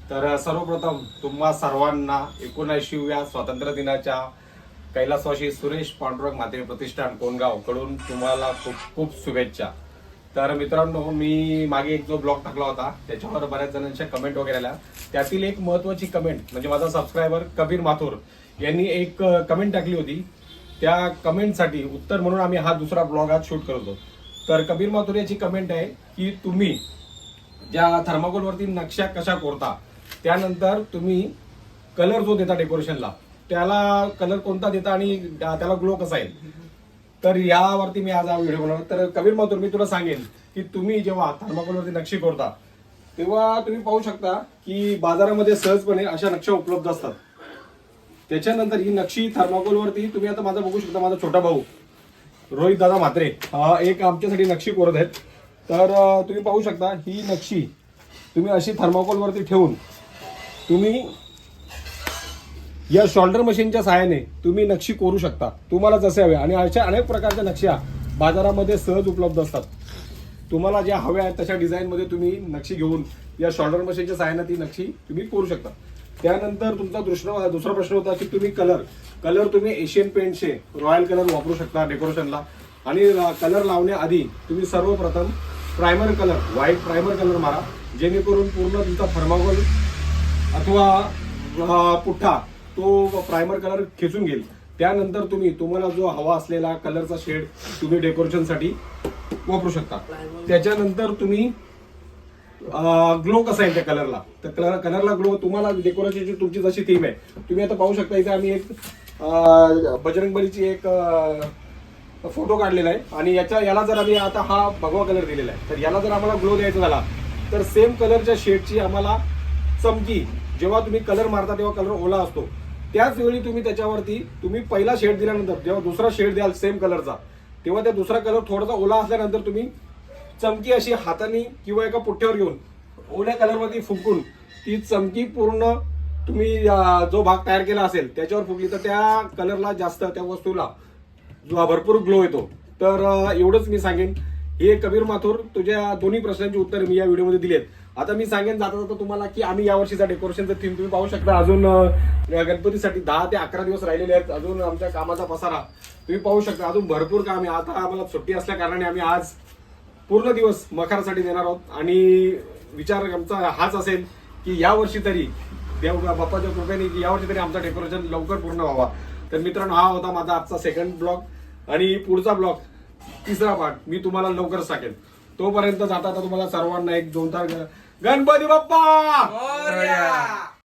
तर सर्वप्रथम तुम्हा सर्वांना 79व्या स्वातंत्र्य दिनाच्या कैलासवासी सुरेश पांडुरंग म्हात्रे प्रतिष्ठान कोणगाव कडून तुम्हाला खूप खूप शुभेच्छा। तर मित्रांनो, मी मागे एक जो ब्लॉग टाकला होता त्याच्यावर बऱ्याच जणांच्या कमेंट वगैरे आल्या। त्यातील एक महत्त्वाची कमेंट म्हणजे माझा सबस्क्रायबर कबीर माथुर यांनी एक कमेंट टाकली होती। त्या कमेंटसाठी उत्तर म्हणून आम्ही हा दुसरा ब्लॉग आज शूट करतो। तर कबीर माथुर याची कमेंट आहे की तुम्ही ज्या थर्माकोलवरती नक्षा कशा कोरता, त्यानंतर तुम्ही कलर जो देता डेकोरेशनला त्याला कलर कोणता देता आणि त्याला ग्लो कसा येईल, तर यावरती मी आज हा व्हिडिओ बनवणार। तर कबीर माथुर, मी तुला सांगेन की तुम्ही जेव्हा थर्माकोलवरती नक्षी कोरता तेव्हा तुम्ही पाहू शकता की बाजारामध्ये सहजपणे अशा नक्षा उपलब्ध असतात। त्याच्यानंतर ही नक्षी थर्माकोलवरती तुम्ही आता माझा बघू शकता, माझा छोटा भाऊ रोहित दादा म्हात्रे एक आमच्यासाठी नक्षी कोरत आहेत। तर तुम्ही पाहू शकता ही नक्षी तुम्ही अशी थर्माकोलवरती ठेवून तुम्ही या शोल्डर मशीनच्या सहाय्याने तुम्ही नक्षी कोरू शकता तुम्हाला जसे हवे। आणि अशा अनेक प्रकारच्या नक्षी बाजारामध्ये सहज उपलब्ध असतात। तुम्हाला ज्या हव्या आहेत तशा डिझाईनमध्ये तुम्ही नक्षी घेऊन या शोल्डर मशीनच्या सहाय्याने ती नक्षी तुम्ही कोरू शकता। त्यानंतर तुमचा दुसरा प्रश्न होता की तुम्ही कलर तुम्ही एशियन पेंटचे रॉयल कलर वापरू शकता डेकोरेशनला। आणि कलर लावण्याआधी तुम्ही सर्वप्रथम primer colour, white primer colour मारा, जेणेकरून पूर्ण तुमचा थर्माकोल अथवा पुठ्ठा तो प्रायमर कलर खेचून घेईल। त्यानंतर तुम्हाला जो हवा असलेला कलरचा शेड तुम्ही डेकोरेशनसाठी वापरू शकता। त्याच्यानंतर तुम्ही ग्लो कसा आहे त्या कलरला, तर कलरला ग्लो तुम्हाला डेकोरेशनची तुमची जशी थीम आहे तुम्ही आता पाहू शकता। इथे आम्ही एक बजरंगबलीची एक फोटो काढलेला आहे आणि याला जर आम्ही आता हा भगवा कलर दिलेला आहे, तर याला जर आम्हाला ग्लो द्यायचा झाला तर सेम कलरच्या शेडची आम्हाला चमकी, जेव्हा तुम्ही कलर मारता तेव्हा कलर ओला असतो त्याच वेळी तुम्ही त्याच्यावरती तुम्ही पहिला शेड दिल्यानंतर जेव्हा दुसरा शेड द्याल सेम कलरचा, तेव्हा त्या दुसरा कलर थोडासा ओला असल्यानंतर तुम्ही चमकी अशी हाताने किंवा एका पुठ्ठ्यावर घेऊन ओल्या कलरवरती फुंकून ती चमकी पूर्ण तुम्ही जो भाग तयार केला असेल त्याच्यावर फुकली तर त्या कलरला जास्त, त्या वस्तूला भरपूर ग्लो येतो। तर एवढंच मी सांगेन। हे कबीर माथुर, तुझ्या दोन्ही प्रश्नांची उत्तर मी या व्हिडिओमध्ये दिलेत। आता मी सांगेन जाता जाता तुम्हाला की आम्ही यावर्षीचा डेकोरेशनचा थीम तुम्ही पाहू शकता। अजून गणपतीसाठी 10 ते 11 दिवस राहिलेले आहेत। अजून आमच्या कामाचा पसारा तुम्ही पाहू शकता, अजून भरपूर काम आहे। आता आम्हाला सुट्टी असल्या कारणाने आम्ही आज पूर्ण दिवस मखरासाठी देणार आहोत आणि विचार आमचा हाच असेल की यावर्षी तरी देव बाप्पाच्या कृपेने की यावर्षी तरी आमचं डेकोरेशन लवकर पूर्ण व्हावा। तर मित्रांनो, हा होता माझा आजचा सेकंड ब्लॉग आणि पुढचा ब्लॉग तिसरा पार्ट मी तुम्हाला लवकरच टाकेन। तोपर्यंत जाता तुम्हाला सर्वांना एक जोरदार गणपती बाप्पा